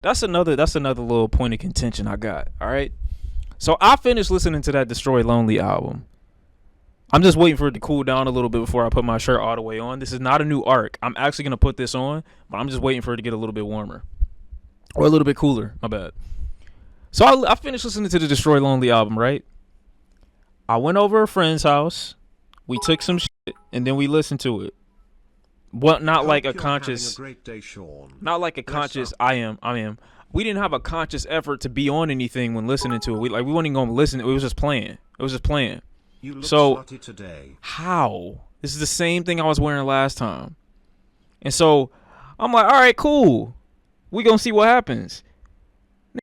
That's another little point of contention I got. All right. So I finished listening to that Destroy Lonely album. I'm just waiting for it to cool down a little bit before I put my shirt all the way on. This is not a new arc. I'm actually gonna put this on, but I'm just waiting for it to get a little bit warmer or a little bit cooler. My bad. So I finished listening to the Destroy Lonely album. Right. I went over a friend's house. We took some shit and then we listened to it. What? Not like a conscious. Not like a conscious. I am. I am. We didn't have a conscious effort to be on anything when listening to it. We weren't even gonna listen. It was just playing. It was just playing. So how? This is the same thing I was wearing last time. And so I'm like, all right, cool. We gonna see what happens.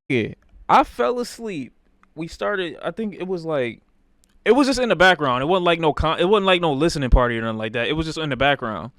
Nigga, I fell asleep. We started. I think it was like. It was just in the background. It wasn't like no. It wasn't like no listening party or nothing like that. It was just in the background.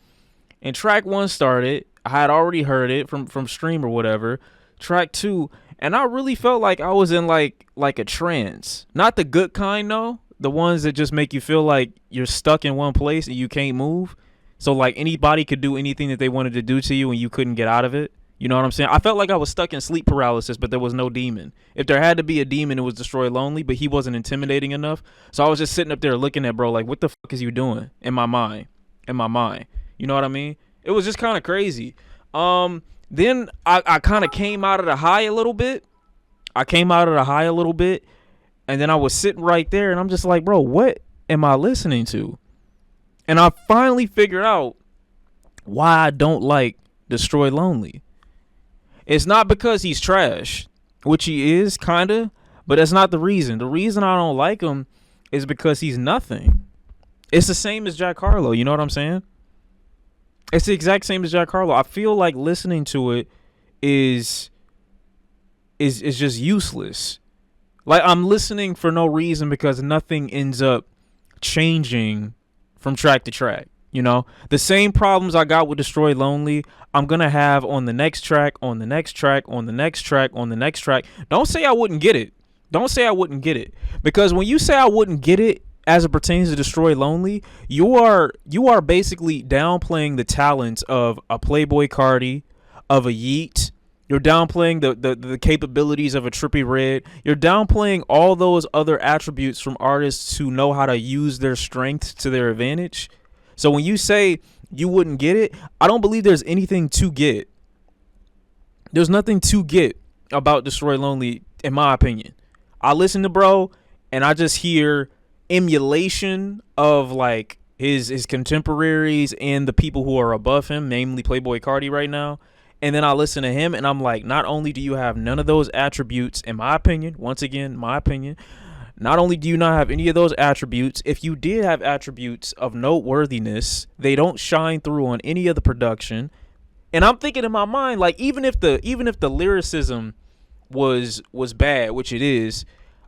And track one started. I had already heard it from stream or whatever. Track two, and I really felt like I was in like a trance. Not the good kind though. The ones that just make you feel like you're stuck in one place and you can't move. So like anybody could do anything that they wanted to do to you and you couldn't get out of it. You know what I'm saying? I felt like I was stuck in sleep paralysis, but there was no demon. If there had to be a demon, it was Destroy Lonely, but he wasn't intimidating enough. So I was just sitting up there looking at bro like, what the fuck is you doing? In my mind. You know what I mean? It was just kind of crazy. Then I kind of came out of the high a little bit. And then I was sitting right there and I'm just like, bro, what am I listening to? And I finally figured out why I don't like Destroy Lonely. It's not because he's trash, which he is, kind of, but that's not the reason. The reason I don't like him is because he's nothing. It's the same as Jack Harlow, you know what I'm saying? It's the exact same as Jack Harlow. I feel like listening to it is just useless. Like I'm listening for no reason because nothing ends up changing from track to track. You know, the same problems I got with Destroy Lonely, I'm going to have on the next track, on the next track, on the next track, on the next track. Don't say I wouldn't get it. Because when you say I wouldn't get it as it pertains to Destroy Lonely, you are basically downplaying the talents of a Playboy Cardi, of a Yeet. You're downplaying the capabilities of a Trippie Redd. You're downplaying all those other attributes from artists who know how to use their strength to their advantage. So when you say you wouldn't get it, I don't believe there's anything to get. There's nothing to get about Destroy Lonely, in my opinion. I listen to bro, and I just hear emulation of like his contemporaries and the people who are above him, namely Playboy Cardi right now. And then I listen to him, and I'm like, not only do you have none of those attributes, in my opinion, once again, my opinion, not only do you not have any of those attributes, if you did have attributes of noteworthiness, they don't shine through on any of the production. And I'm thinking in my mind, like even if the lyricism was bad, which it is,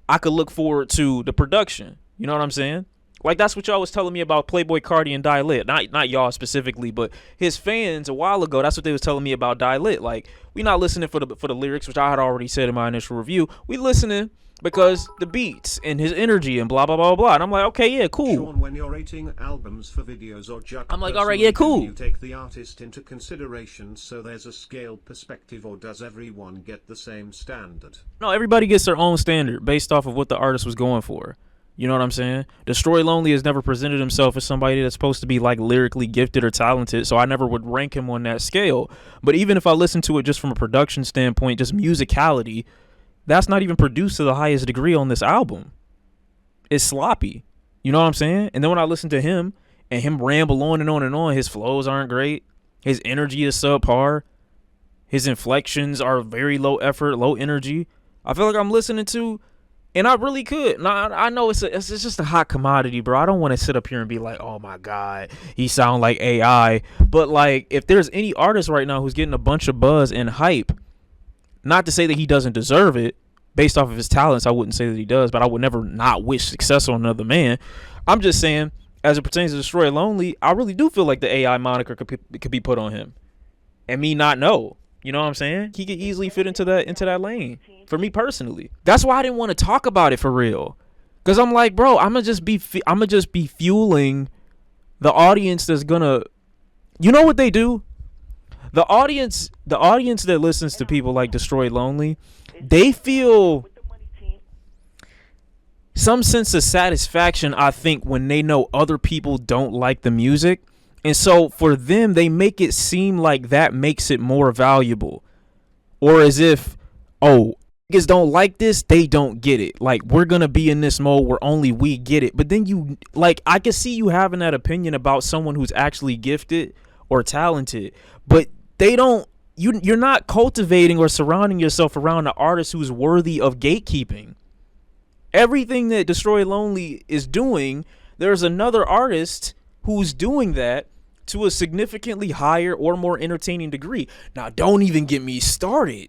I could look forward to the production. You know what I'm saying? Like that's what y'all was telling me about Playboy Cardi and Die Lit. Not y'all specifically, but his fans a while ago. That's what they was telling me about Die Lit. Like we not listening for the lyrics, which I had already said in my initial review. We listening because the beats and his energy and blah blah blah blah. And I'm like, okay, yeah, cool. Sean, when you're rating albums for videos or just I'm like, all right, yeah, cool. You take the artist into consideration, so there's a scale perspective, or does everyone get the same standard? No, everybody gets their own standard based off of what the artist was going for. You know what I'm saying? Destroy Lonely has never presented himself as somebody that's supposed to be like lyrically gifted or talented, so I never would rank him on that scale. But even if I listen to it just from a production standpoint, just musicality, that's not even produced to the highest degree on this album. It's sloppy. You know what I'm saying? And then when I listen to him and him ramble on and on and on, his flows aren't great. His energy is subpar. His inflections are very low effort, low energy. I feel like I'm listening to, and I really could. Now, I know it's just a hot commodity, bro. I don't want to sit up here and be like, oh my God, he sound like AI. But like, if there's any artist right now who's getting a bunch of buzz and hype, not to say that he doesn't deserve it based off of his talents, I wouldn't say that he does, but I would never not wish success on another man. I'm just saying, as it pertains to Destroy Lonely, I really do feel like the AI moniker could be put on him, and me not know. You know what I'm saying? He could easily fit into that lane. For me personally, that's why I didn't want to talk about it for real, because I'm like, bro, I'm gonna just be fueling the audience that's gonna, you know what they do? The audience that listens to people like Destroy Lonely, they feel some sense of satisfaction, I think, when they know other people don't like the music. And so for them, they make it seem like that makes it more valuable. Or as if, oh, niggas don't like this, they don't get it. Like, we're going to be in this mode where only we get it. But then I can see you having that opinion about someone who's actually gifted or talented. But they don't, you're not cultivating or surrounding yourself around an artist who's worthy of gatekeeping. Everything that Destroy Lonely is doing, there's another artist who's doing that to a significantly higher or more entertaining degree. Now, don't even get me started.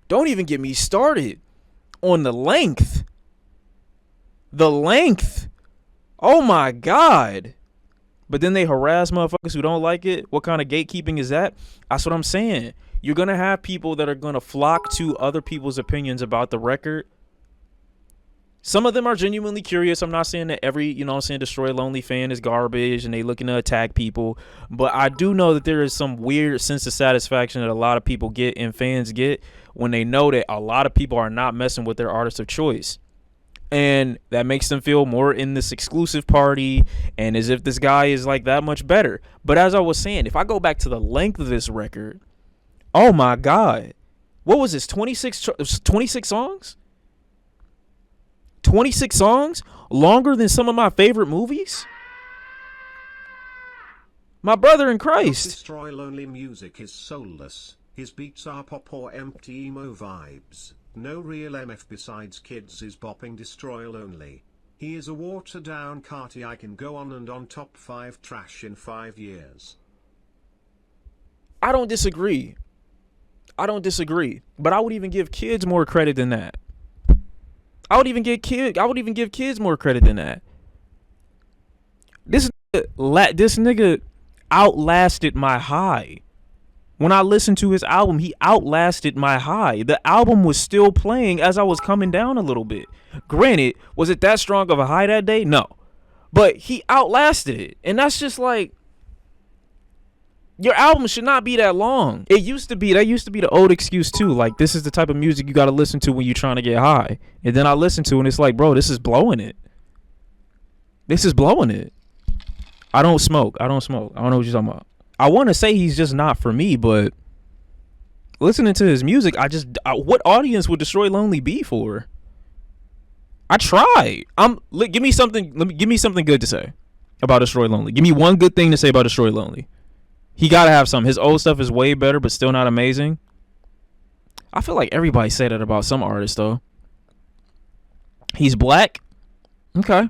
Don't even get me started on the length. The length. Oh my God. But then they harass motherfuckers who don't like it. What kind of gatekeeping is that? That's what I'm saying. You're going to have people that are going to flock to other people's opinions about the record. Some of them are genuinely curious. I'm not saying that every, Destroy Lonely fan is garbage and they looking to attack people. But I do know that there is some weird sense of satisfaction that a lot of people get and fans get when they know that a lot of people are not messing with their artist of choice. And that makes them feel more in this exclusive party and as if this guy is like that much better. But as I was saying, if I go back to the length of this record, oh my God. What was this? 26 songs? 26 songs? Longer than some of my favorite movies? My brother in Christ. Destroy Lonely music is soulless. His beats are pop or empty emo vibes. No real MF besides Kids is bopping Destroy Lonely. He is a watered down Carti. I can go on and on. Top 5 trash in 5 years. I don't disagree. But I would even give Kids more credit than that. I would even give Kids more credit than that. This nigga outlasted my high. When I listened to his album, he outlasted my high. The album was still playing as I was coming down a little bit. Granted, was it that strong of a high that day? No. But he outlasted it. And that's just like, your album should not be that long. That used to be the old excuse too. Like, this is the type of music you got to listen to when you're trying to get high. And then I listen to it and it's like, bro, this is blowing it. I don't smoke. I don't know what you're talking about. I want to say he's just not for me, but listening to his music, what audience would Destroy Lonely be for? I tried. Give me something good to say about Destroy Lonely. Give me one good thing to say about Destroy Lonely. He gotta have some. His old stuff is way better, but still not amazing. I feel like everybody say that about some artists, though. He's black. Okay.